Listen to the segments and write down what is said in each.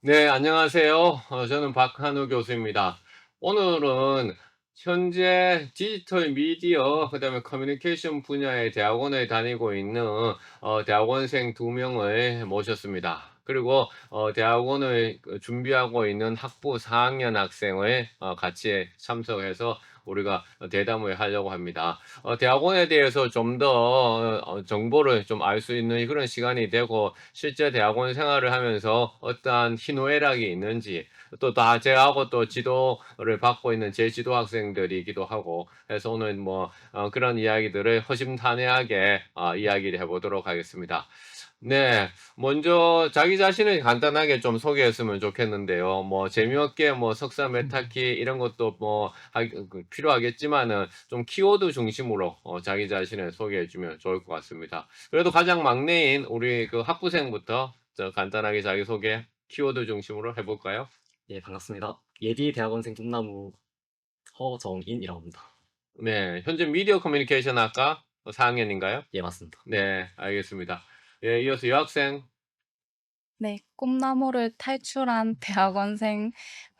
네, 안녕하세요. 저는 박한우 교수입니다. 오늘은 현재 디지털 미디어, 그다음에 커뮤니케이션 분야의 대학원에 다니고 있는 대학원생 두 명을 모셨습니다. 그리고 대학원을 준비하고 있는 학부 4학년 학생을 같이 참석해서 우리가 대담을 하려고 합니다. 대학원에 대해서 좀 더 정보를 좀 알 수 있는 그런 시간이 되고, 실제 대학원 생활을 하면서 어떠한 희노애락이 있는지, 또 다 제하고 또 지도를 받고 있는 제지도 학생들이기도 하고 해서 오늘 뭐 그런 이야기들을 허심탄회하게 이야기를 해 보도록 하겠습니다. 네. 먼저 자기 자신을 간단하게 좀 소개했으면 좋겠는데요. 뭐 재미없게 뭐 석사 메타키 이런 것도 뭐 필요하겠지만은 좀 키워드 중심으로 자기 자신을 소개해 주면 좋을 것 같습니다. 그래도 가장 막내인 우리 그 학부생부터 간단하게 자기소개 키워드 중심으로 해 볼까요? 예, 반갑습니다. 예비 대학원생 꿈나무 허정인이라고 합니다. 네. 현재 미디어 커뮤니케이션 학과 4 학년인가요? 예, 맞습니다. 네. 알겠습니다. 예, 이어서 여학생. 네, 꿈나무를 탈출한 대학원생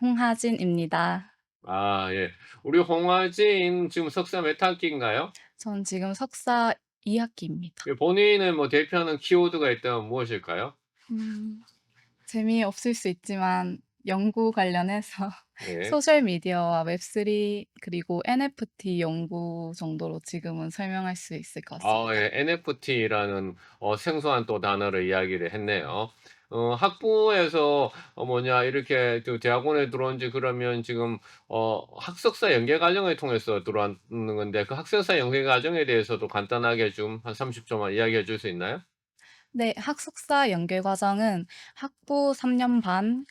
홍하진입니다. 아, 예. 우리 홍화진 지금 석사 몇 학기인가요? 전 지금 석사 2학기입니다. 그 본인은 뭐 대표하는 키워드가 있다면 무엇일까요? 음, 재미없을 수 있지만 연구 관련해서 예. 소셜 미디어와 웹3 그리고 NFT 연구 정도로 지금은 설명할 수 있을 것 아, 같습니다. 예. NFT라는 생소한 또 단어를 이야기를 했네요. 학부에서 이렇게 그 대학원에 들어온 지 그러면 지금 학석사 연계 과정을 통해서 들어왔는 건데, 그 학석사 연계 과정에 대해서도 간단하게 좀 한 30 초만 이야기해 줄 수 있나요? 네, 학석사 연계 과정은 학부 3년 반,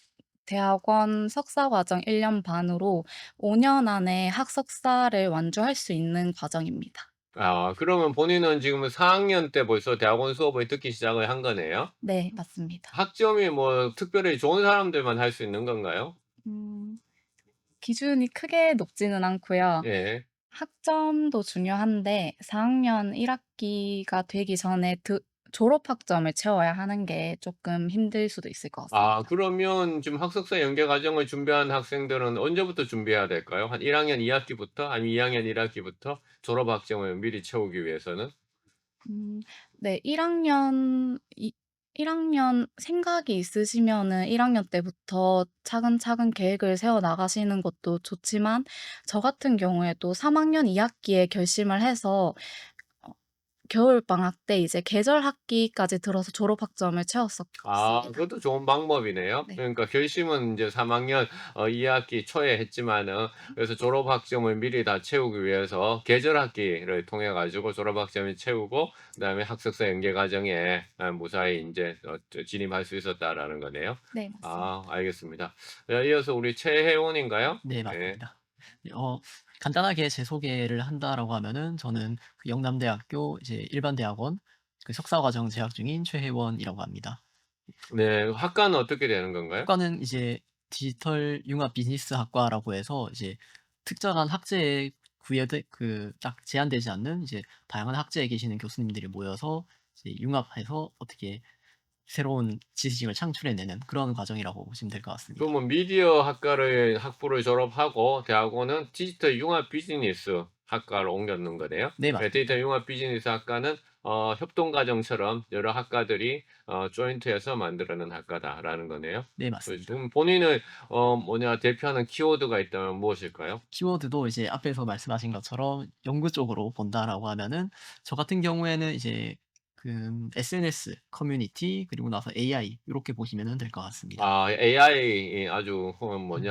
대학원 석사 과정 1년 반으로 5년 안에 학석사를 완주할 수 있는 과정입니다. 아, 그러면 본인은 지금 4 학년 때 벌써 대학원 수업을 듣기 시작을 한 거네요? 네, 맞습니다. 학점이 뭐 특별히 좋은 사람들만 할 수 있는 건가요? 음, 기준이 크게 높지는 않고요. 예. 학점도 중요한데 4학년 1학기가 되기 전에 졸업 학점을 채워야 하는 게 조금 힘들 수도 있을 것 아, 같습니다. 그러면 지금 학석사 연계 과정을 준비하는 학생들은 언제부터 준비해야 될까요? 한 1 학년 2 학기부터, 아니면 2 학년 1 학기부터 졸업 학점을 미리 채우기 위해서는? 음 네. 1 학년 생각이 있으시면은 1 학년 때부터 차근차근 계획을 세워 나가시는 것도 좋지만 저 같은 경우에도 3 학년 2 학기에 결심을 해서 어 겨울방학 때 이제 계절 학기까지 들어서 졸업 학점을 아, 채웠었습니다. 그것도 좋은 방법이네요. 네. 그러니까 결심은 이제 3 학년 2 학기 초에 했지만은, 그래서 졸업 학점을 미리 다 채우기 위해서 계절 학기를 통해 가지고 졸업 학점을 채우고, 그다음에 학석사 연계 과정에 무사히 인제 진입할 수 있었다라는 거네요. 네, 아, 맞습니다. 알겠습니다. 이어서 우리 최혜원인가요? 네, 네. 맞습니다. 네, 간단하게 제 소개를 한다라고 하면은 저는 그 영남대학교 이제 일반 대학원 그 석사 과정 재학 중인 최혜원이라고 합니다. 네. 학과는 어떻게 되는 건가요? 학과는 이제 디지털 융합 비즈니스 학과라고 해서 이제 특정한 학제에 구애돼 그 딱 제한되지 않는 이제 다양한 학제에 계시는 교수님들이 모여서 이제 융합해서 어떻게 새로운 지식을 창출해 내는 그런 과정이라고 보시면 될 것 같습니다. 그러면 미디어 학과를 학부를 졸업하고 대학원은 디지털 융합 비즈니스 학과로 옮겼는 거네요. 네, 예, 디지털 맞습니다. 융합 비즈니스 학과는 협동 과정처럼 여러 학과들이 조인트해서 만들어 낸 학과다라는 거네요. 네, 그럼 맞습니다. 본인을 대표하는 키워드가 있다면 무엇일까요? 키워드도 이제 앞에서 말씀하신 것처럼 연구 쪽으로 본다라고 하면은 저 같은 경우에는 이제 그 SNS 커뮤니티 그리고 나서 AI 요렇게 보시면은 될 것 같습니다. 아, AI 아주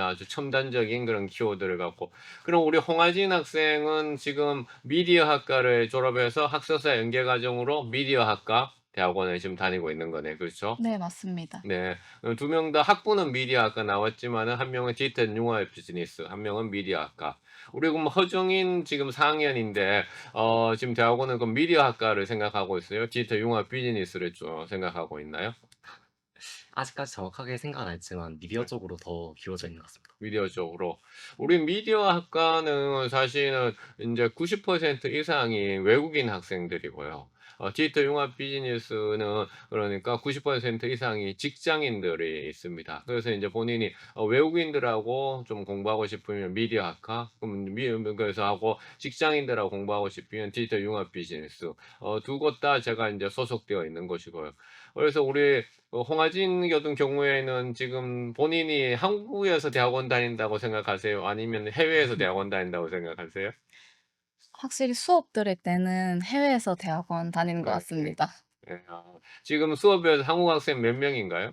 아주 첨단적인 그런 키워드를 갖고. 그럼 우리 홍하진 학생은 지금 미디어 학과를 졸업해서 학사사 연계 과정으로 미디어 학과 대학원에 지금 다니고 있는 거네. 그렇죠? 네, 맞습니다. 네. 두 명 다 학부는 미디어 학과 나왔지만은 한 명은 디지털 융합 비즈니스, 한 명은 미디어 학과. 우리 그럼 허정인 지금 4 학년인데 지금 대학원은 그 미디어 학과를 생각하고 있어요? 디지털 융합 비즈니스를 좀 생각하고 있나요? 아직까지 정확하게 생각은 안 했지만 미디어 쪽으로 더 기울어져 있는 것 같습니다. 미디어 쪽으로. 우리 미디어 학과는 사실은 인제 90% 이상이 외국인 학생들이고요. 디지털 융합 비즈니스는 그러니까 90% 이상이 직장인들이 있습니다. 그래서 인제 본인이 외국인들하고 좀 공부하고 싶으면 미디어 학과, 그럼 그래서 하고 직장인들하고 공부하고 싶으면 디지털 융합 비즈니스, 두 곳 다 제가 인제 소속되어 있는 곳이고요. 그래서 우리 홍하진 같은 경우에는 지금 본인이 한국에서 대학원 다닌다고 생각하세요? 아니면 해외에서 대학원 다닌다고 생각하세요? 확실히 수업 들을 때는 해외에서 대학원 다니는 것 네. 같습니다. 예. 지금 수업에 한국 학생 몇 명인가요?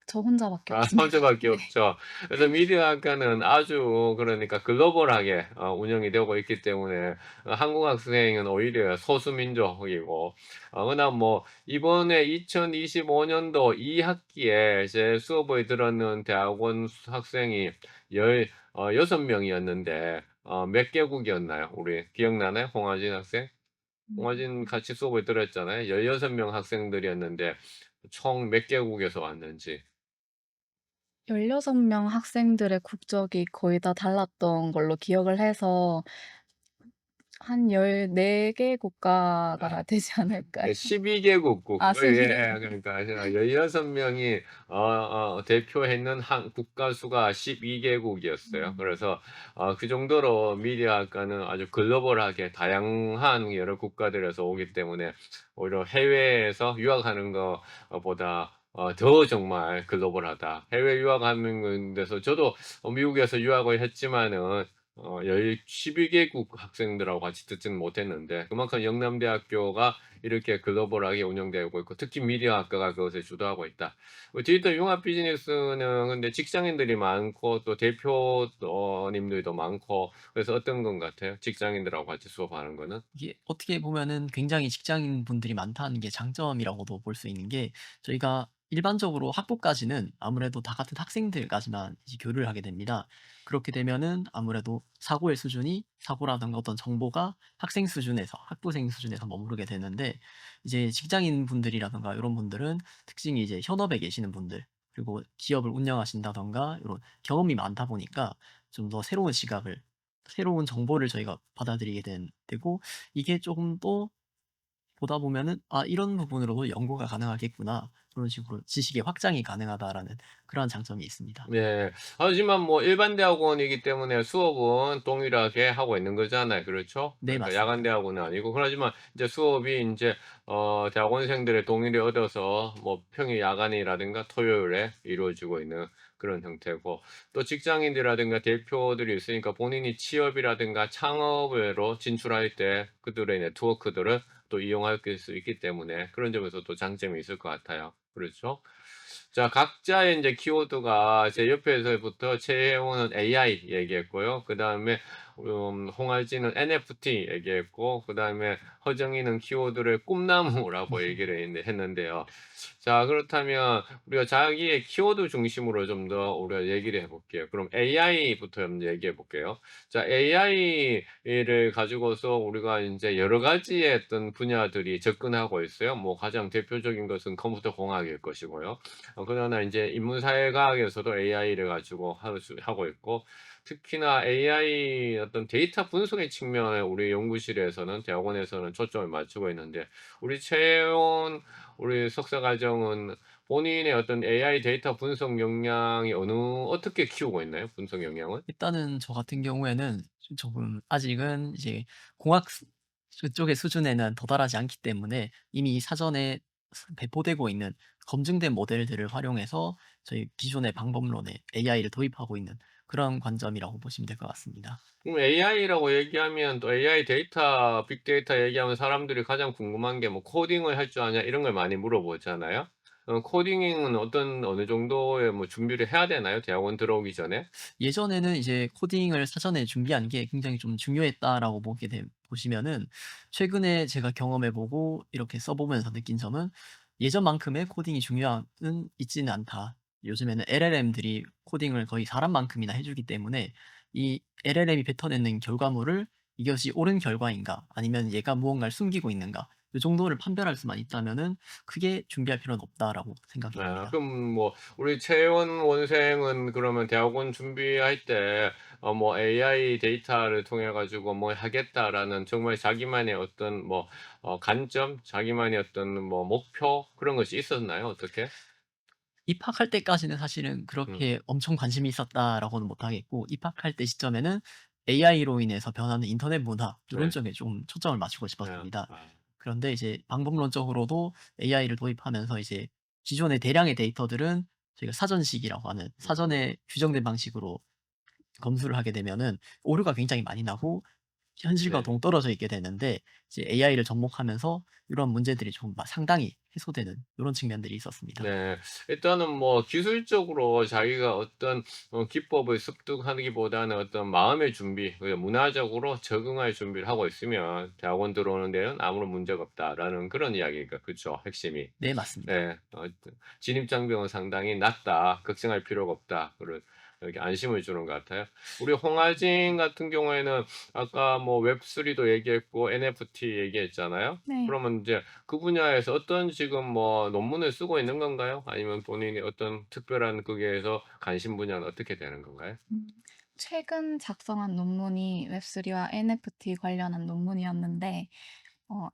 저 혼자밖에 아 없습니다. 선택밖에 네. 없죠. 그래서 미디어 학과는 아주 그러니까 글로벌하게 운영이 되고 있기 때문에 한국 학생은 오히려 소수민족이고, 그나마 뭐 이번에 2025 년도 2 학기에 제 수업을 들었는 대학원 학생이 열 6 명이었는데 몇 개국이었나요? 우리 기억나나요? 홍하진 학생? 홍하진 음. 같이 수업을 들었잖아요. 16명 학생들이었는데 총 몇 개국에서 왔는지. 16명 학생들의 국적이 거의 다 달랐던 걸로 기억을 해서 한 14개 국가가 되지 않을까요? 네, 12개국 국, 아 예, 12 예. 개국. 그러니까 제가 16 명이 대표했는 한 국가 수가 12개국이었어요. 음. 그래서 그 정도로 미디어 학과는 아주 글로벌하게 다양한 여러 국가들에서 오기 때문에 오히려 해외에서 유학하는 보다 더 정말 글로벌하다. 해외 유학하는 데서 저도 미국에서 유학을 했지만은 열 12개국 학생들하고 같이 듣지는 못했는데, 그만큼 영남대학교가 이렇게 글로벌하게 운영되고 있고 특히 미디어 학과가 그것을 주도하고 있다. 디지털 융합 비즈니스는 근데 직장인들이 많고 또 대표님들도 많고, 그래서 어떤 건 같아요? 직장인들하고 같이 수업하는 거는? 이게 어떻게 보면은 굉장히 직장인분들이 많다는 게 장점이라고도 볼 수 있는 게, 저희가 일반적으로 학부까지는 아무래도 다 같은 학생들까지만 이제 교류를 하게 됩니다. 그렇게 되면은 아무래도 사고의 수준이, 사고라든가 어떤 정보가 학생 수준에서, 학부생 수준에서 머무르게 되는데, 이제 직장인분들이라든가 요런 분들은 특징이 이제 현업에 계시는 분들, 그리고 기업을 운영하신다든가 요런 경험이 많다 보니까 좀 더 새로운 시각을, 새로운 정보를 저희가 받아들이게 되고, 이게 조금 더 보다 보면은 '아 이런 부분으로도 연구가 가능하겠구나. 그런 식으로 지식의 확장이 가능하다.'라는 그러한 장점이 있습니다. 네. 하지만 뭐 일반 대학원이기 때문에 수업은 동일하게 하고 있는 거잖아요. 그렇죠? 네, 그러니까 야간 맞습니다. 대학원은 아니고. 그러지만 이제 수업이 인제 대학원생들의 동의를 얻어서 뭐 평일 야간이라든가 토요일에 이루어지고 있는 그런 형태고, 또 직장인들이라든가 대표들이 있으니까 본인이 취업이라든가 창업으로 진출할 때 그들의 네트워크들을 또 이용할 수 있기 때문에 그런 점에서 또 장점이 있을 것 같아요. 그렇죠? 자, 각자의 인제 키워드가 제 옆에서부터 최혜원은 AI 얘기했고요. 그다음에 홍알지는 NFT 얘기했고, 그다음에 허정이는 키워드를 꿈나무라고 얘기를 했는데요. 자, 그렇다면 우리가 자기의 키워드 중심으로 좀 더 우리가 얘기를 해 볼게요. 그럼 AI부터 한번 얘기해 볼게요. 자, AI를 가지고서 우리가 인제 여러 가지의 어떤 분야들이 접근하고 있어요. 뭐 가장 대표적인 것은 컴퓨터 공학일 것이고요. 그러나 인제 인문사회과학에서도 AI를 가지고 하고 있고, 특히나 AI 어떤 데이터 분석의 측면에 우리 연구실에서는, 대학원에서는 초점을 맞추고 있는데, 우리 최원 우리 석사 과정은 본인의 어떤 AI 데이터 분석 역량이 어떻게 키우고 있나요? 분석 역량은? 일단은 저 같은 경우에는 조금 아직은 이제 공학 그쪽의 수준에는 도달하지 않기 때문에, 이미 사전에 배포되고 있는 검증된 모델들을 활용해서 저희 기존의 방법론에 AI를 도입하고 있는 그런 관점이라고 보시면 될 것 같습니다. 그럼 AI라고 얘기하면 또 AI 데이터, 빅데이터 얘기하면 사람들이 가장 궁금한 게 뭐 "코딩을 할 줄 아냐?" 이런 걸 많이 물어보잖아요. 코딩은 어느 정도의 뭐 준비를 해야 되나요? 대학원 들어오기 전에? 예전에는 이제 코딩을 사전에 준비하는 게 굉장히 좀 중요했다라고 보시면은, 최근에 제가 경험해 보고 이렇게 써 보면서 느낀 점은, 예전만큼의 코딩이 중요함은 있지는 않다. 요즘에는 LLM들이 코딩을 거의 사람만큼이나 해 주기 때문에, 이 LLM이 뱉어내는 결과물을 이것이 옳은 결과인가, 아니면 얘가 무언가를 숨기고 있는가, 요 정도를 판별할 수만 있다면은 크게 준비할 필요는 없다라고 생각이 아 됩니다. 그럼 뭐 우리 채원 원생은 그러면 대학원 준비할 때 뭐 AI 데이터를 통해 가지고 뭐 하겠다라는 정말 자기만의 어떤 뭐 관점, 자기만의 어떤 뭐 목표 그런 것이 있었나요? 어떻게? 입학할 때까지는 사실은 음. 그렇게 엄청 관심이 있었다라고는 못하겠고, 입학할 때 시점에는 AI로 인해서 변하는 인터넷 문화 요런 네. 쪽에 좀 초점을 맞추고 네. 싶었습니다. 아. 그런데 이제 방법론적으로도 AI를 도입하면서 이제 기존의 대량의 데이터들은 저희가 사전식이라고 하는 음. 사전에 규정된 방식으로 검수를 하게 되면은 오류가 굉장히 많이 나고 현실과 네. 동떨어져 있게 되는데, 이제 AI를 접목하면서 이런 문제들이 좀 상당히 해소되는 요런 측면들이 있었습니다. 네. 일단은 뭐 기술적으로 자기가 어떤 기법을 습득하기보다는 어떤 마음의 준비, 그 문화적으로 적응할 준비를 하고 있으면 '대학원 들어오는 데는 아무런 문제가 없다.'라는 그런 이야기가 그쵸, 핵심이. 네, 맞습니다. 네. 진입 장벽은 상당히 낮다. 걱정할 필요가 없다. 그런 이렇게 안심을 주는 것 같아요. 우리 홍아진 같은 경우에는 아까 뭐 웹3도 얘기했고 NFT 얘기했잖아요. 네. 그러면 이제 그 분야에서 어떤 지금 뭐 논문을 쓰고 있는 건가요? 아니면 본인이 어떤 특별한 거기에서 관심 분야는 어떻게 되는 건가요? 음. 최근 작성한 논문이 웹3와 NFT 관련한 논문이었는데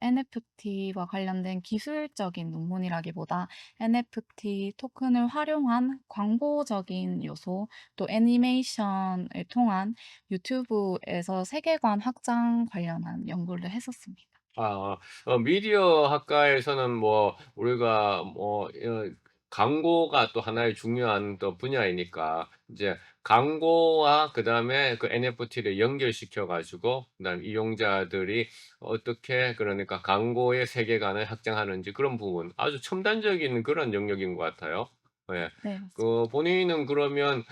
NFT와 관련된 기술적인 논문이라기보다 NFT 토큰을 활용한 광고적인 요소, 또 애니메이션을 통한 유튜브에서 세계관 확장 관련한 연구를 했었습니다. 아 미디어 학과에서는 뭐 우리가 뭐 광고가 또 하나의 중요한 또 분야이니까 이제 광고와 그다음에 그 NFT를 연결시켜 가지고 그다음에 이용자들이 어떻게 그러니까 광고의 세계관을 확장하는지 그런 부분 아주 첨단적인 그런 영역인 것 같아요. 예. 네, 맞습니다. 그 본인은 그러면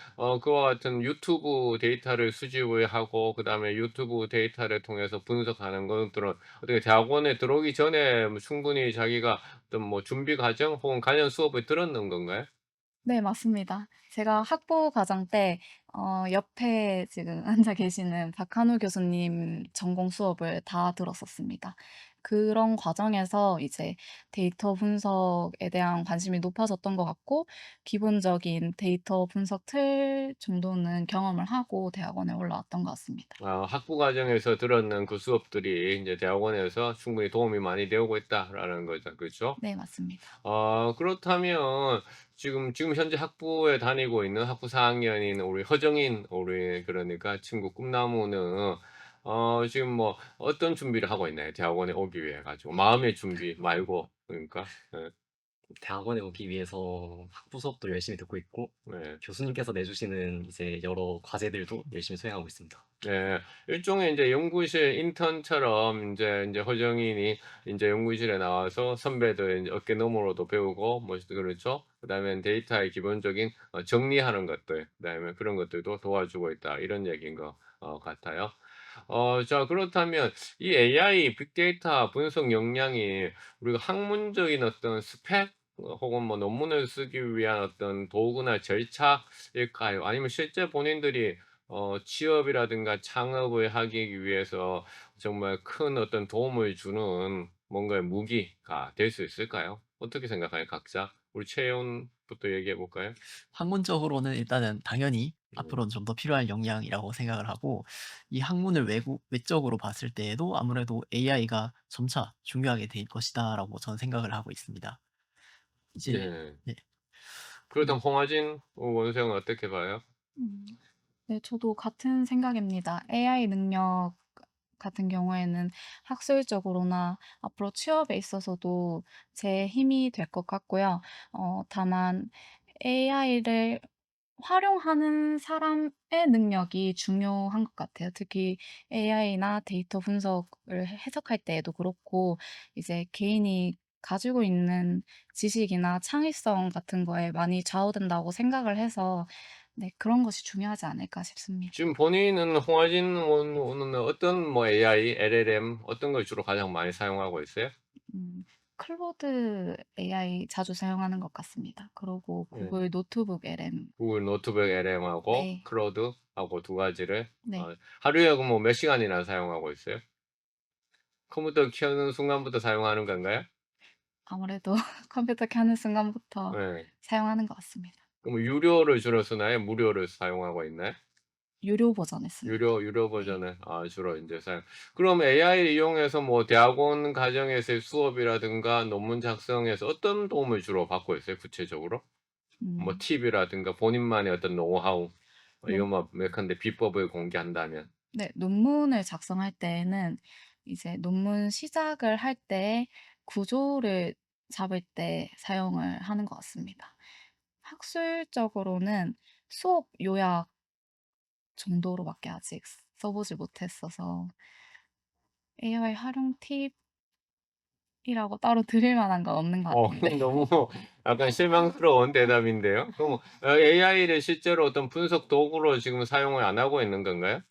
그와 같은 유튜브 데이터를 수집을 하고 그다음에 유튜브 데이터를 통해서 분석하는 것들은 어떻게 대학원에 들어오기 전에 뭐 충분히 자기가 어떤 뭐 준비 과정 혹은 관련 수업을 들었는 건가요? 네, 맞습니다. 제가 학부 과정 때 옆에 지금 앉아 계시는 박한우 교수님 전공 수업을 다 들었었습니다. 그런 과정에서 이제 데이터 분석에 대한 관심이 높아졌던 것 같고, 기본적인 데이터 분석 틀 정도는 경험을 하고 대학원에 올라왔던 것 같습니다. 학부 과정에서 들었는 그 수업들이 이제 대학원에서 충분히 도움이 많이 되고 있다라는 거죠. 그렇죠? 네, 맞습니다. 그렇다면 지금 현재 학부에 다니고 있는 학부 4 학년인 우리 허정인 우리 그러니까 친구 꿈나무는 지금 뭐 어떤 준비를 하고 있나요? 대학원에 오기 위해 가지고. 마음의 준비 말고 그러니까. 예. 대학원에 오기 위해서 학부 수업도 열심히 듣고 있고 네. 교수님께서 내주시는 이제 여러 과제들도 열심히 수행하고 있습니다. 네. 일종의 인제 연구실 인턴처럼 인제 허정인이 인제 연구실에 나와서 선배들 인제 어깨너머로도 배우고 뭐 그렇죠. 그다음에 데이터의 기본적인 정리하는 것들 그다음에 그런 것들도 도와주고 있다. 이런 얘기인 것 같아요. 자 그렇다면 이 AI 빅데이터 분석 역량이 우리가 학문적인 어떤 스펙 혹은 뭐 논문을 쓰기 위한 어떤 도구나 절차일까요? 아니면 실제 본인들이 취업이라든가 창업을 하기 위해서 정말 큰 어떤 도움을 주는 뭔가의 무기가 될 수 있을까요? 어떻게 생각해요, 각자? 우리 채연부터 얘기해 볼까요? 학문적으로는 일단은 당연히 음. 앞으로는 좀 더 필요할 역량이라고 생각을 하고, 이 학문을 외적으로 봤을 때에도 아무래도 AI가 점차 중요하게 될 것이다라고 저는 생각을 하고 있습니다. 이제 네. 네. 그렇다면 홍하진 원생은 어떻게 봐요? 음. 네, 저도 같은 생각입니다. AI 능력 같은 경우에는 학술적으로나 앞으로 취업에 있어서도 제 힘이 될 것 같고요. 다만 AI를 활용하는 사람의 능력이 중요한 것 같아요. 특히 AI나 데이터 분석을 해석할 때에도 그렇고, 이제 개인이 가지고 있는 지식이나 창의성 같은 거에 많이 좌우된다고 생각을 해서, 네, 그런 것이 중요하지 않을까 싶습니다. 지금 본인은 홍하진 원은 어떤 뭐 AI, LLM 어떤 걸 주로 가장 많이 사용하고 있어요? 음, 클로드 AI 자주 사용하는 것 같습니다. 그리고 네. 구글 노트북 LM. 구글 노트북 LM하고 네. 클로드하고 두 가지를 네. 하루에 그럼 뭐 몇 시간이나 사용하고 있어요? 컴퓨터 켜는 순간부터 사용하는 건가요? 아무래도 컴퓨터 켜는 순간부터 네. 사용하는 것 같습니다. 그럼 유료를 주로 쓰나요? 무료를 사용하고 있나요? 유료 버전을 씁니다. 유료 네. 버전을 주로 인제 사용. 그럼 AI 이용해서 뭐 대학원 과정에서의 수업이라든가 논문 작성에서 어떤 도움을 주로 받고 있어요, 구체적으로? 뭐 음. 팁이라든가 본인만의 어떤 노하우, 논 이건 뭐 예컨대 비법을 공개한다면. 네. 논문을 작성할 때에는 이제 논문 시작을 할 때 구조를 잡을 때 사용을 하는 것 같습니다. 학술적으로는 수업 요약 정도로밖에 아직 써 보지 못했어서 AI 활용 팁이라고 따로 드릴 만한 건 없는 것 같은데. 너무 약간 실망스러운 대답인데요. 그럼 AI를 실제로 어떤 분석 도구로 지금 사용을 안 하고 있는 건가요?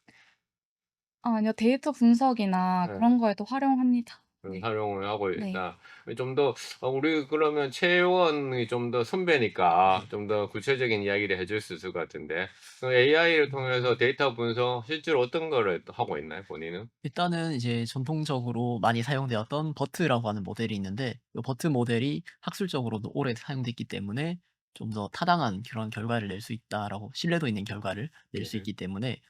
아니요. 데이터 분석이나 네. 그런 거에도 활용합니다. 네. 활용을 하고 네. 있다. 좀 더 우리 그러면 채원이 좀 더 선배니까 좀 더 구체적인 이야기를 해줄 수 있을 것 같은데 AI를 통해서 데이터 분석 실제로 어떤 거를 또 하고 있나요, 본인은? 일단은 이제 전통적으로 많이 사용되었던 버트라고 하는 모델이 있는데 이 버트 모델이 학술적으로도 오래 사용됐기 때문에 좀 더 타당한 그런 결과를 낼 수 있다라고 신뢰도 있는 결과를 낼 수 네. 있기 때문에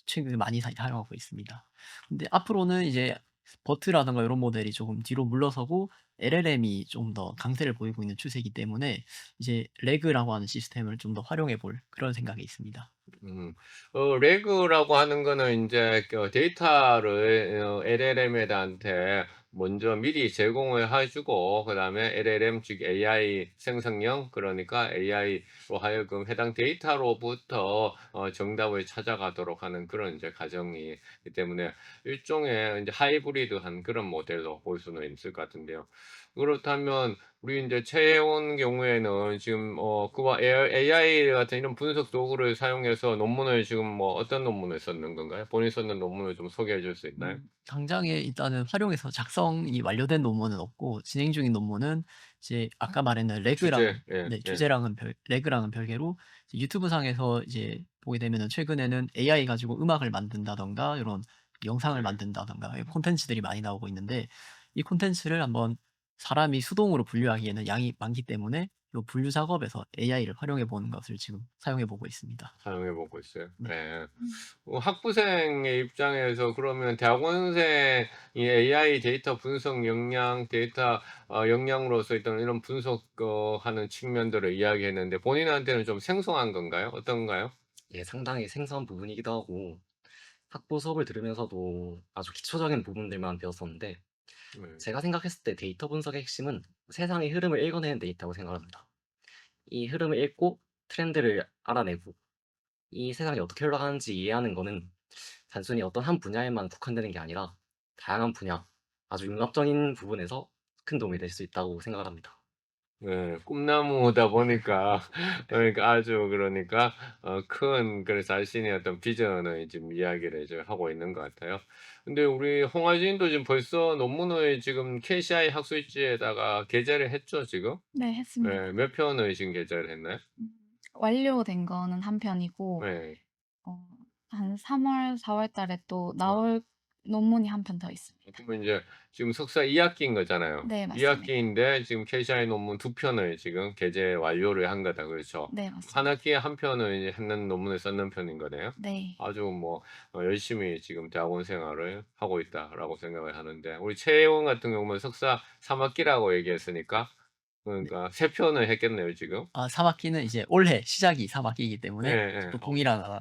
최근에 많이 사용하고 있습니다. 근데 앞으로는 이제 버트라든가 이런 모델이 조금 뒤로 물러서고 LLM이 좀 더 강세를 보이고 있는 추세이기 때문에 이제 레그라고 하는 시스템을 좀 더 활용해 볼 그런 생각이 있습니다. 음. 레그라고 하는 거는 인제 데이터를 LLM한테 먼저 미리 제공을 해 주고 그다음에 LLM 즉 AI 생성형 그러니까 AI로 하여금 해당 데이터로부터 정답을 찾아가도록 하는 그런 인제 과정이기 때문에 일종의 인제 하이브리드한 그런 모델로 볼 수는 있을 것 같은데요. 그렇다면 우리 인제 채용 경우에는 지금 그와 AI 같은 이런 분석 도구를 사용해서 논문을 지금 뭐 어떤 논문을 썼는 건가요? 본인이 썼는 논문을 좀 소개해 줄 수 있나요? 당장에 일단은 활용해서 작성이 완료된 논문은 없고 진행 중인 논문은 이제 아까 말했는 레그랑 주제. 예. 네 예. 레그랑은 별개로 이제 유튜브상에서 이제 보게 되면은 최근에는 AI 가지고 음악을 만든다든가 요런 영상을 만든다든가 이 콘텐츠들이 많이 나오고 있는데 이 콘텐츠를 한번 사람이 수동으로 분류하기에는 양이 많기 때문에 요 분류 작업에서 AI를 활용해 보는 것을 지금 사용해 보고 있습니다. 사용해 보고 있어요. 네. 예. 음. 학부생의 입장에서 그러면 대학원생이 AI 데이터 분석 역량, 데이터 역량으로서 있던 이런 분석 하는 측면들을 이야기했는데 본인한테는 좀 생소한 건가요? 어떤가요? 예, 상당히 생소한 부분이기도 하고 학부 수업을 들으면서도 아주 기초적인 부분들만 배웠었는데 네. 제가 생각했을 때 데이터 분석의 핵심은 세상의 흐름을 읽어내는 데이터라고 생각합니다. 이 흐름을 읽고 트렌드를 알아내고 이 세상이 어떻게 흘러가는지 이해하는 거는 단순히 어떤 한 분야에만 국한되는 게 아니라 다양한 분야, 아주 융합적인 부분에서 큰 도움이 될 수 있다고 생각을 합니다. 네. 꿈나무다 보니까 그러니까 아주 그러니까 큰 자신의 어떤 비전을 지금 이야기를 이제 하고 있는 것 같아요. 근데 우리 홍화진도 지금 벌써 논문을 지금 KCI 학술지에다가 게재를 했죠, 지금? 네. 했습니다. 네. 몇 편을 지금 게재를 했나요? 음. 완료된 거는 한 편이고 네. 어 한 3 월, 4월 달에 또 아. 나올 논문이 한 편 더 있습니다. 그러면 인제 지금 석사 2 학기인 거잖아요. 네. 2 맞습니다. 학기인데 지금 KCI 논문 2 편을 지금 게재 완료를 한 거다. 그렇죠? 네. 1 맞습니다. 학기에 1 편을 이제 했는 논문을 썼는 편인 거네요. 네. 아주 뭐 열심히 지금 대학원 생활을 하고 있다라고 생각을 하는데 우리 최혜원 같은 경우는 석사 3 학기라고 얘기했으니까 네. 그러니까 3 편을 했겠네요, 지금. 3 학기는 이제 올해 시작이 3 학기이기 때문에 예예. 또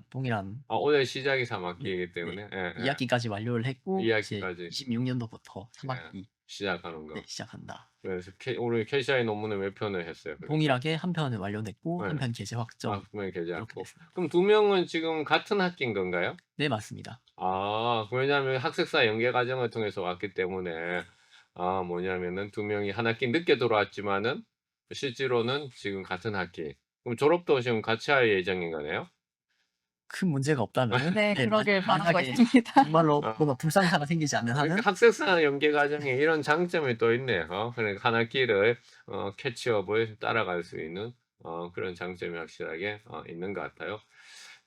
동일한 올해 시작이 3 네. 학기이기 네. 때문에 2 예예. 학기까지 완료를 했고 2 이제 학기까지 26 년도부터 3 예 학기 시작하는 네 거. 시작한다. 그래서 우리 KCI 논문을 몇 편을 했어요, 그러니까? 동일하게 한 편을 완료냈고 한 예. 편 게재 확정 분명히 계지 이렇게 않고. 됐습니다. 그럼 2 명은 지금 같은 학기인 건가요? 네 맞습니다. 왜냐하면 학색사 연계 과정을 통해서 왔기 때문에 뭐냐면은 2 명이 1 학기 늦게 들어왔지만은 실제로는 지금 같은 학기. 그럼 졸업도 지금 같이 할 예정인 거네요? 큰 문제가 없다면은 네. 네 그러길 바라고 만약에 있습니다. 정말로 어. 뭔가 불상사가 생기지 않는 그러니까 한은 학색사 연계 과정에 이런 장점이 또 있네요. 그러니까 한 학기를 캐치업을 따라갈 수 있는 그런 장점이 확실하게 있는 것 같아요.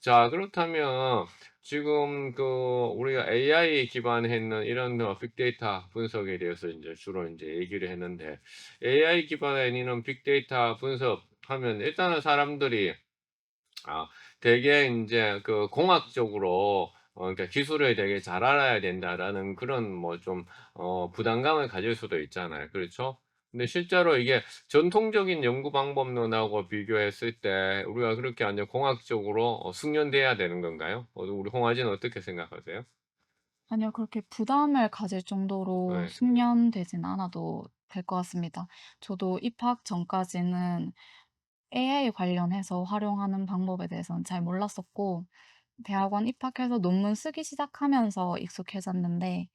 자, 그렇다면 지금 우리가 AI 기반했는 이런 빅데이터 분석에 대해서 인제 주로 인제 얘기를 했는데, AI 기반의 이런 빅데이터 분석하면 일단은 사람들이 되게 인제 공학적으로 그러니까 '기술을 되게 잘 알아야 된다.'라는 그런 뭐 좀 부담감을 가질 수도 있잖아요. 그렇죠? 근데 실제로 이게 전통적인 연구 방법론하고 비교했을 때 우리가 그렇게 완전 공학적으로 숙련돼야 되는 건가요? 우리 홍아지는 어떻게 생각하세요? 아니요. 그렇게 부담을 가질 정도로 네. 숙련되진 않아도 될 것 같습니다. 저도 입학 전까지는 AI 관련해서 활용하는 방법에 대해서는 잘 몰랐었고 대학원 입학해서 논문 쓰기 시작하면서 익숙해졌는데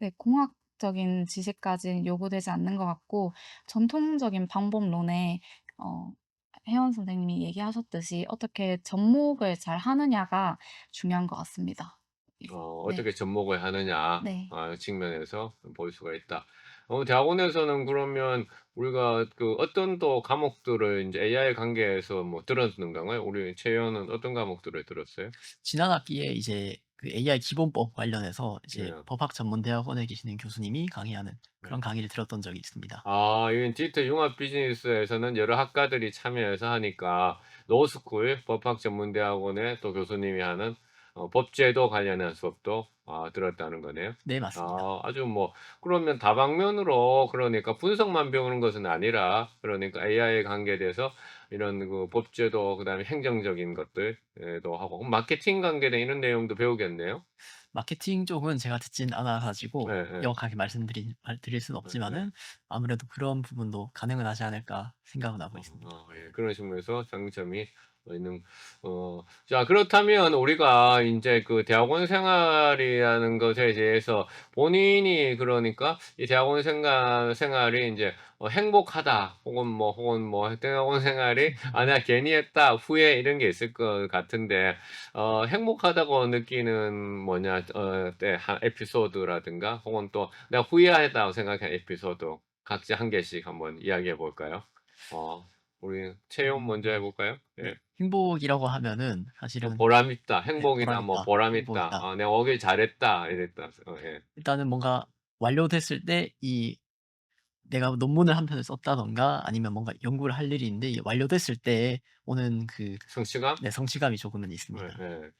네 공학적인 지식까지는 요구되지 않는 것 같고 전통적인 방법론에 어 혜원 선생님이 얘기하셨듯이 어떻게 접목을 잘 하느냐가 중요한 것 같습니다. 네. 어떻게 접목을 하느냐 네. 측면에서 볼 수가 있다. 대학원에서는 그러면 우리가 어떤 또 과목들을 인제 AI 관계에서 뭐 들었는 건가요? 우리 채연은 어떤 과목들을 들었어요? 지난 학기에 이제 그 AI 기본법 관련해서 이제 네. 법학 전문 대학원에 계시는 교수님이 강의하는 네. 그런 강의를 들었던 적이 있습니다. 이 디지털 융합 비즈니스에서는 여러 학과들이 참여해서 하니까 로스쿨 법학전문대학원의 또 교수님이 하는 법제도 관련한 수업도 들었다는 거네요. 네 맞습니다. 아주 뭐 그러면 다방면으로 그러니까 분석만 배우는 것은 아니라 그러니까 AI 관계에 대해서 이런 법제도 그다음에 행정적인 것들 도 하고 마케팅 관계된 이런 내용도 배우겠네요. 마케팅 쪽은 제가 듣진 않아 가지고 예예. 정확하게 드릴 수는 예예. 없지만은 아무래도 그런 부분도 가능은 하지 않을까 생각은 하고 있습니다. 예. 그런 측면에서 장점이 있는 자, 그렇다면 우리가 인제 대학원 생활이라는 것에 대해서 본인이 그러니까 이 대학원 생활이 인제 행복하다 혹은 뭐 '대학원 생활이 내가 괜히 했다. 후회.' 이런 게 있을 것 같은데 행복하다고 느끼는 뭐냐 한 에피소드라든가 혹은 또 내가 후회하다고 생각한 에피소드 각자 한 개씩 한번 이야기해 볼까요? 우리 채용 먼저 해 볼까요? 네. 예. 행복이라고 하면은 사실은 보람 있다. 네 행복이나 뭐 보람있다, 보람 있다. 행복이다. '내가 오길 잘했다.' 이랬다. 예. 일단은 뭔가 완료됐을 때 내가 논문을 한 편을 썼다든가 아니면 뭔가 연구를 할 일이 있는데 이게 완료됐을 때 오는 성취감? 네 성취감이 조금은 예 있습니다. 예.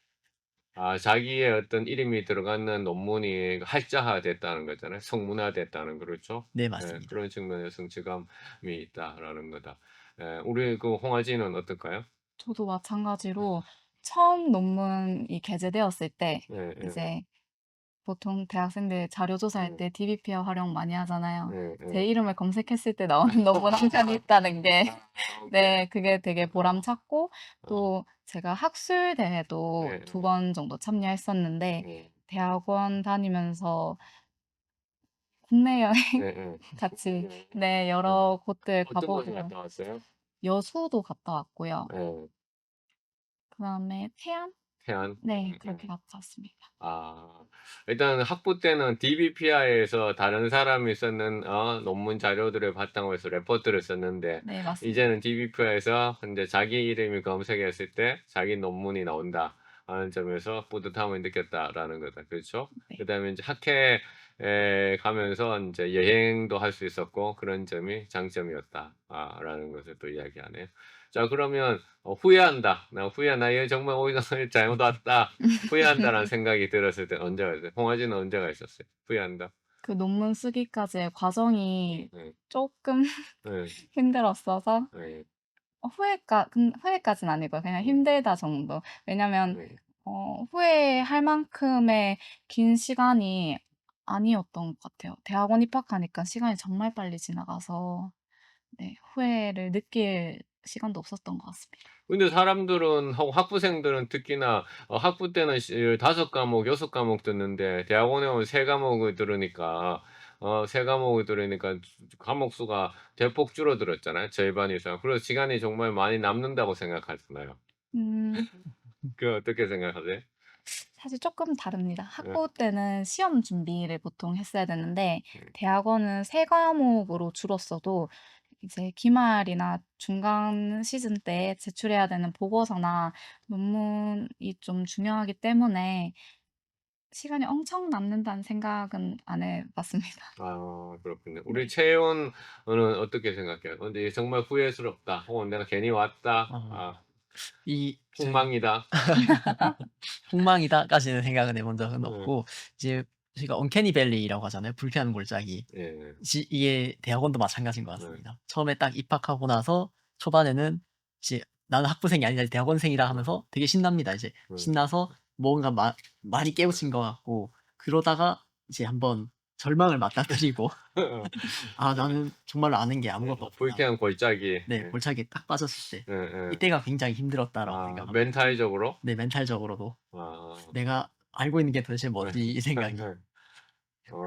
자기의 어떤 이름이 들어가는 논문이 활자화됐다는 거잖아요. 성문화됐다는 그렇죠? 네 예. 맞습니다. 그런 측면의 성취감이 있다라는 거다. 예. 우리 홍아지는 어떨까요? 저도 마찬가지로 처음 논문이 게재되었을 때 예예. 이제 보통 대학생들 자료 조사할 예. 때 DBPR 활용 많이 하잖아요. 제 예예. 이름을 검색했을 때 나오는 논문 한 편이 있다는 게 오케이. 네 그게 되게 어. 보람찼고 어. 또 제가 학술 대회도 예예. 2번 정도 참여했었는데 예. 대학원 다니면서 국내 여행 예예. 같이 예. 네 여러 곳들 가 어떤 곳을 보고 갔다 왔어요? 여수도 갔다 왔고요. 예. 그다음에 태안? 태안? 네 그렇게 갔다 왔습니다. 아. 일단 학부 때는 DBPI에서 다른 사람이 쓰는 논문 자료들을 바탕으로 해서 레포트를 썼는데 네 맞습니다. 이제는 DBPI에서 인제 자기 이름을 검색했을 때 자기 논문이 나온다 하는 점에서 뿌듯함을 느꼈다라는 거다. 그렇죠? 네. 그다음에 인제 학회에 가면서 인제 여행도 할 수 있었고 그런 점이 장점이었다. 라는 것을 또 이야기하네요. 자, 그러면 후회한다. '나 이거 정말 오이가 잘못 왔다.' 후회한다라는 생각이 들었을 때 언제가 있어요? 홍아지는 언제가 있었어요? 후회한다. 그 논문 쓰기까지의 과정이 네. 쪼끔 네. 힘들었어서 네. 후회까진 아니고요. 그냥 네. 힘들다 정도. 왜냐면 네. 후회할 만큼의 긴 시간이 아니었던 것 같아요. 대학원 입학하니까 시간이 정말 빨리 지나가서 네 후회를 느낄 시간도 없었던 것 같습니다. 근데 사람들은 하고 학부생들은 특히나 학부 때는 5 과목, 6 과목 듣는데 대학원에 오면 3 과목을 들으니까 3 과목을 들으니까 과목 수가 대폭 줄어들었잖아요, 절반 이상. 그래서 시간이 정말 많이 남는다고 생각하잖아요. 음. 어떻게 생각하세요? 사실 쪼끔 다릅니다. 예. 학부 때는 시험 준비를 보통 했어야 되는데 음. 대학원은 3 과목으로 줄었어도 이제 기말이나 중간 시즌 때 제출해야 되는 보고서나 논문이 좀 중요하기 때문에 시간이 엄청 남는다는 생각은 안 해 봤습니다. 아 그렇군요. 우리 네. 채연은 어떻게 생각해요? 근데 정말 후회스럽다. 혹은 '내가 괜히 왔다. 어 아 이 저희 폭망이다.' '폭망이다.'까지는 생각은 해본 적은 예. 없고 이제 저희가 언캐니 밸리라고 하잖아요. 불쾌한 골짜기. 예. 이게 대학원도 마찬가지인 것 네. 같습니다. 처음에 딱 입학하고 나서 초반에는 이제 '나는 학부생이 아니다. 대학원생이다.' 네. 하면서 되게 신납니다. 이제 네. 신나서 뭔가 많이 깨우친 것 같고 그러다가 이제 한번 절망을 맞닥뜨리고 '아 나는 정말로 아는 게 아무것도 없구나.' 불쾌한 골짜기. 네. 예. 골짜기에 딱 빠졌을 때 예예. 이때가 굉장히 힘들었다라고 아 생각합니다. 멘탈적으로? 네. 멘탈적으로도 아. '내가 알고 있는 게 도대체 네. 뭐지?' 이 생각이.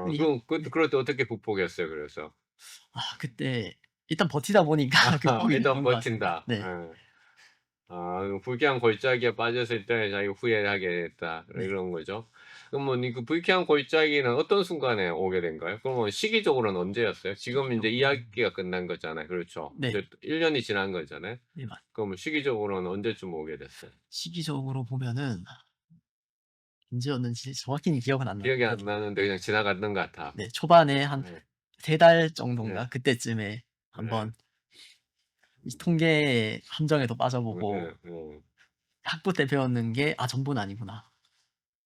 이 그럼 네. 그럴 때 어떻게 극복했어요 그래서? 그때 일단 버티다 보니까 극복이 일단 되는 것 같습니다. 버틴다. 네. 예. 그 불쾌한 골짜기에 빠졌을 때 자기가 후회를 하게 됐다. 네. 이런 거죠. 그러면 이 그 불쾌한 골짜기는 어떤 순간에 오게 된가요? 그러면 시기적으로는 언제였어요? 지금 인제 시기적으로 2학기가 끝난 거잖아요. 그렇죠. 네. 이제 1 년이 지난 거잖아요. 네 맞 그러면 시기적으로는 언제쯤 오게 됐어요? 시기적으로 보면은 언제였는지 정확히는 기억은 안 기억이 나는데 안 나는데 그냥 지나갔던 것 같아. 네 초반에 한 네. 3달 네. 정도인가 그때쯤에 네. 한번 이 통계 함정에도 빠져보고 예. 학부 때 배웠는 게 '아 전부는 아니구나.'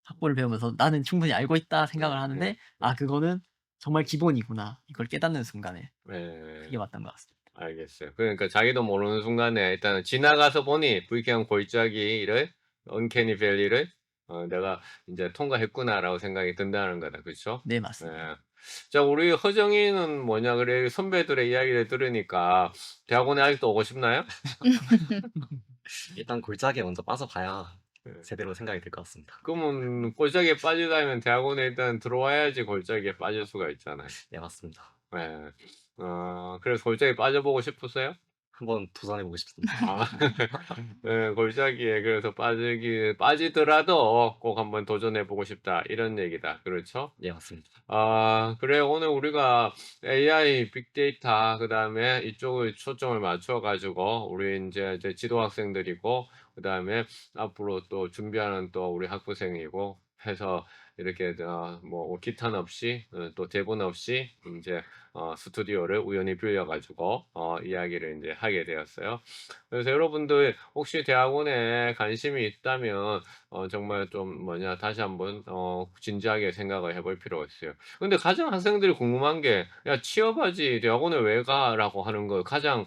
학부를 배우면서 '나는 충분히 알고 있다.' 생각을 예. 하는데 '아 그거는 정말 기본이구나.' 이걸 깨닫는 순간에 예. 그게 왔던 것 같습니다. 알겠어요. 그러니까 자기도 모르는 순간에 일단은 지나가서 보니 불쾌한 골짜기를 언캐니 밸리를 '내가 인제 통과했구나.'라고 생각이 든다는 거다. 그쵸? 네 맞습니다. 예. 자 우리 허정이는 뭐냐 그래 선배들의 이야기를 들으니까 대학원에 아직도 오고 싶나요? 일단 골짜기에 먼저 빠져봐야 예. 제대로 생각이 들 것 같습니다. 그러면 골짜기에 빠지려면 대학원에 일단 들어와야지 골짜기에 빠질 수가 있잖아요. 네 맞습니다. 예. 그래서 골짜기에 빠져보고 싶으세요? 한번 도전해 보고 싶습니다. 아. 예. 골짜기에 그래서 빠지더라도 꼭 한번 도전해 보고 싶다 이런 얘기다. 그렇죠? 네 맞습니다. 그래요. 오늘 우리가 AI, 빅데이터 그다음에 이쪽을 초점을 맞춰 가지고 우리 인제 지도 학생들이고 그다음에 앞으로 또 준비하는 또 우리 학부생이고 해서 이렇게 뭐 기탄 없이 또 대본 없이 인제 스튜디오를 우연히 빌려 가지고 이야기를 인제 하게 되었어요. 그래서 여러분들 혹시 대학원에 관심이 있다면 정말 좀 뭐냐 다시 한번 진지하게 생각을 해볼 필요가 있어요. 근데 가장 학생들이 궁금한 게 "야 취업하지 대학원에 왜 가?"라고 하는 걸 가장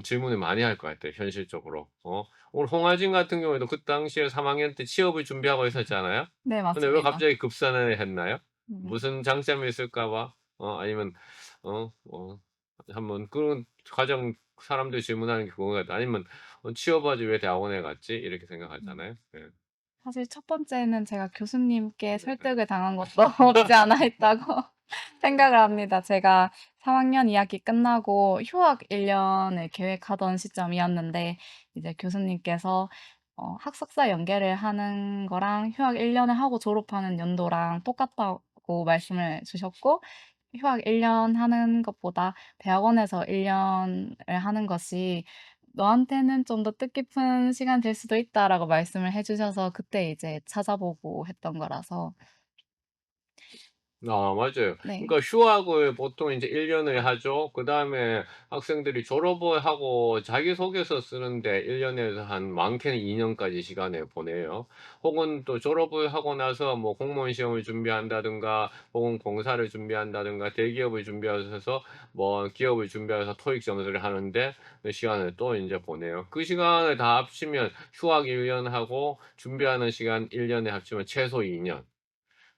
질문을 많이 할 것 같아요 현실적으로. 오늘 홍아진 같은 경우에도 그 당시에 3 학년 때 취업을 준비하고 있었잖아요. 네 근데 왜 맞습니다. 갑자기 급산을 했나요? 음. 무슨 장점이 있을까 봐? 아니면 한번 그런 가장 사람들이 질문하는 게 그거 같아. 아니면 '취업하지 왜 대학원에 갔지?' 이렇게 음. 생각하잖아요. 예. 사실 첫 번째는 제가 교수님께 네. 설득을 당한 것도 없지 않아 있다고 생각을 합니다. 제가 3 학년 2 학기 끝나고 휴학 1 년을 계획하던 시점이었는데 이제 교수님께서 학석사 연계를 하는 거랑 휴학 1 년을 하고 졸업하는 연도랑 똑같다고 말씀을 주셨고 "휴학 1년 하는 것보다 대학원에서 1 년을 하는 것이 너한테는 좀 더 뜻깊은 시간 될 수도 있다."라고 말씀을 해 주셔서 그때 이제 찾아보고 했던 거라서 맞아요. 네. 그러니까 휴학을 보통 인제 1 년을 하죠. 그다음에 학생들이 졸업을 하고 자기소개서 쓰는데 1 년에서 한 많게는 2 년까지 시간을 보내요. 혹은 또 졸업을 하고 나서 뭐 공무원 시험을 준비한다든가 혹은 공사를 준비한다든가 대기업을 준비하셔서 뭐 기업을 준비해서 토익 점수를 하는데 그 시간을 또 인제 보내요. 그 시간을 다 합치면 휴학 1 년하고 준비하는 시간 1 년에 합치면 최소 2 년.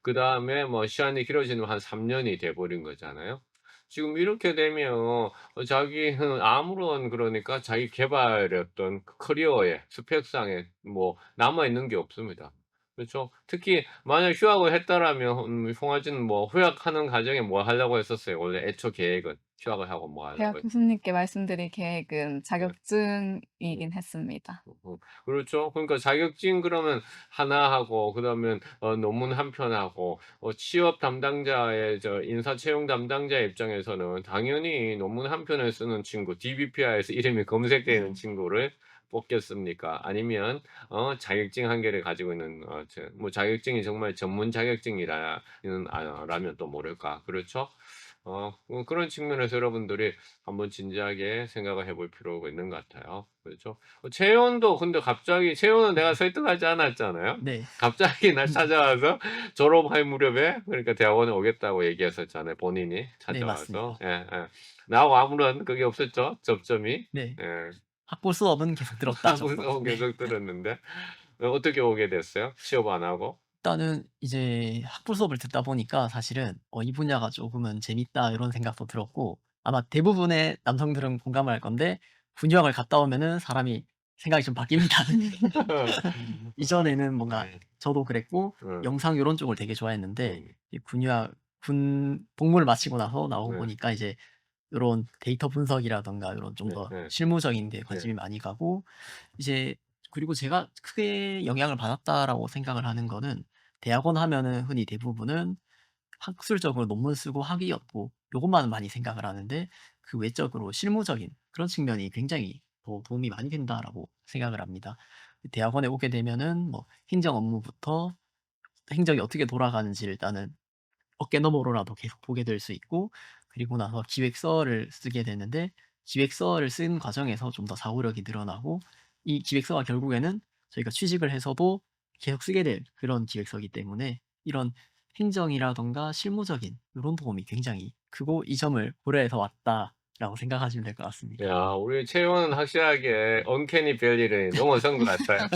그다음에 뭐 시간이 길어지면 한 3 년이 돼 버린 거잖아요. 지금 이렇게 되면 자기는 아무런 그러니까 자기 계발의 어떤 그 커리어에 스펙상에 뭐 남아 있는 게 없습니다. 그렇죠. 특히 만약 휴학을 했다라면 송하진은 뭐 휴학하는 과정에 뭐 하려고 했었어요? 원래 애초 계획은 휴학을 하고 뭐 대학 하려고 교수님께 말씀드릴 계획은 네. 자격증이긴 했습니다. 그렇죠. 그러니까 자격증 그러면 하나 하고 그다음에 논문 한 편 하고 취업 담당자의 인사 채용 담당자 입장에서는 당연히 논문 한 편을 쓰는 친구, DBPI에서 이름이 검색되는 친구를 뽑겠습니까? 아니면 자격증 한 개를 가지고 있는 뭐 자격증이 정말 전문 자격증이라는 라면 또 모를까. 그렇죠? 그런 측면에서 여러분들이 한번 진지하게 생각을 해볼 필요가 있는 것 같아요. 그렇죠? 채용도 근데 갑자기 채용은 내가 설득하지 않았잖아요. 네. 갑자기 날 찾아와서 졸업할 무렵에 그러니까 대학원에 오겠다고 얘기했었잖아요. 본인이 네, 찾아와서. 맞습니다. 예, 예. 나하고 아무런 그게 없었죠. 접점이. 네. 예. 학부 수업은 계속 들었다죠. 학부모 네. 계속 들었는데 어떻게 오게 됐어요? 취업 안 하고? 일단은 이제 학부 수업을 듣다 보니까 사실은 '이 분야가 조금은 재밌다.' 이런 생각도 들었고, 아마 대부분의 남성들은 공감을 할 건데 군유학을 갔다 오면은 사람이 생각이 좀 바뀝니다. 이전에는 뭔가 네. 저도 그랬고 음. 영상 요런 쪽을 되게 좋아했는데 음. 이 군 복무를 마치고 나서 나오고 네. 보니까 이제 요런 데이터 분석이라든가 요런 좀 네, 더 네. 실무적인 데 관심이 많이 가고, 이제 그리고 제가 크게 영향을 받았다라고 생각을 하는 거는, 대학원 하면은 흔히 대부분은 학술적으로 논문 쓰고 학위였고 요것만 많이 생각을 하는데, 그 외적으로 실무적인 그런 측면이 굉장히 더 도움이 많이 된다라고 생각을 합니다. 대학원에 오게 되면은 뭐 행정 업무부터 행정이 어떻게 돌아가는지를 일단은 어깨너머로라도 계속 보게 될 수 있고, 그리고 나서 기획서를 쓰게 되는데 기획서를 쓴 과정에서 좀 더 사고력이 늘어나고, 이 기획서가 결국에는 저희가 취직을 해서도 계속 쓰게 될 그런 기획서이기 때문에 이런 행정이라든가 실무적인 요런 도움이 굉장히 크고, '이 점을 고려해서 왔다.'라고 생각하시면 될 것 같습니다. 야, 우리 채용은 확실하게 언캐니 밸리를 넘어선 것 같아요.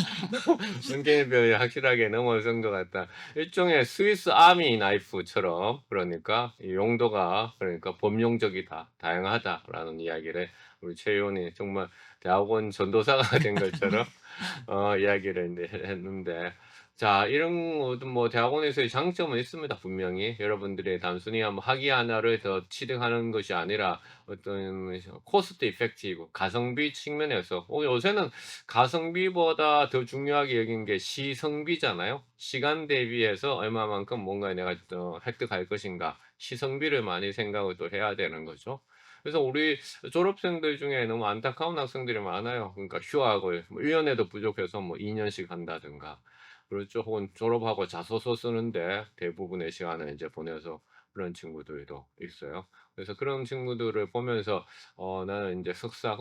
언캐니 밸리 확실하게 넘어선 것 같다. 일종의 스위스 아미 나이프처럼 그러니까 이 용도가 그러니까 범용적이다, 다양하다라는 이야기를 우리 채용이 정말 대학원 전도사가 된 것처럼 이야기를 이제 했는데 자 이런 것도 뭐 대학원에서의 장점은 있습니다. 분명히 여러분들이 단순히 한번 학위 하나를 더 취득하는 것이 아니라 어떤 코스트 이펙티브 가성비 측면에서 요새는 가성비보다 더 중요하게 여긴 게 시성비잖아요. 시간 대비해서 얼마만큼 뭔가 내가 획득할 것인가 시성비를 많이 생각을 또 해야 되는 거죠. 그래서 우리 졸업생들 중에 너무 안타까운 학생들이 많아요. 그러니까 휴학을 뭐 1 년에도 부족해서 뭐 2 년씩 한다든가. 그렇죠. 혹은 졸업하고 자소서 쓰는데 대부분의 시간을 이제 보내서 그런 친구들도 있어요. 그래서 그런 친구들을 보면서 나는 인제 석사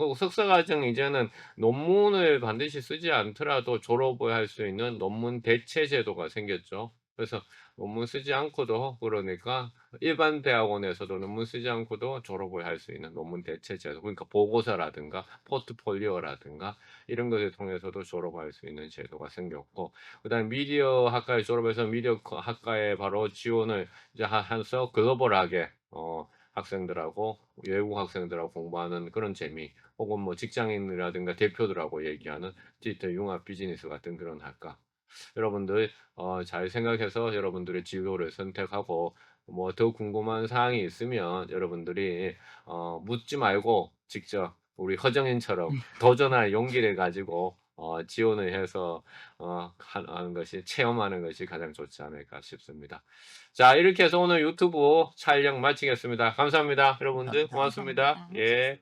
과정 이제는 논문을 반드시 쓰지 않더라도 졸업을 할 수 있는 논문 대체 제도가 생겼죠. 그래서 논문 쓰지 않고도 그러니까 일반 대학원에서도 논문 쓰지 않고도 졸업을 할 수 있는 논문 대체 제도 그러니까 보고서라든가 포트폴리오라든가 이런 것을 통해서도 졸업할 수 있는 제도가 생겼고 그다음에 미디어 학과에 졸업해서 미디어 학과에 바로 지원을 이제 해서 글로벌하게 학생들하고 외국 학생들하고 공부하는 그런 재미 혹은 뭐 직장인이라든가 대표들하고 얘기하는 디지털 융합 비즈니스 같은 그런 학과. 여러분들 잘 생각해서 여러분들의 진로를 선택하고 뭐 더 궁금한 사항이 있으면 여러분들이 묻지 말고 직접 우리 허정인처럼 도전할 용기를 가지고 지원을 해서 하는 것이 체험하는 것이 가장 좋지 않을까 싶습니다. 자 이렇게 해서 오늘 유튜브 촬영 마치겠습니다. 감사합니다. 여러분들 감사합니다. 고맙습니다. 예.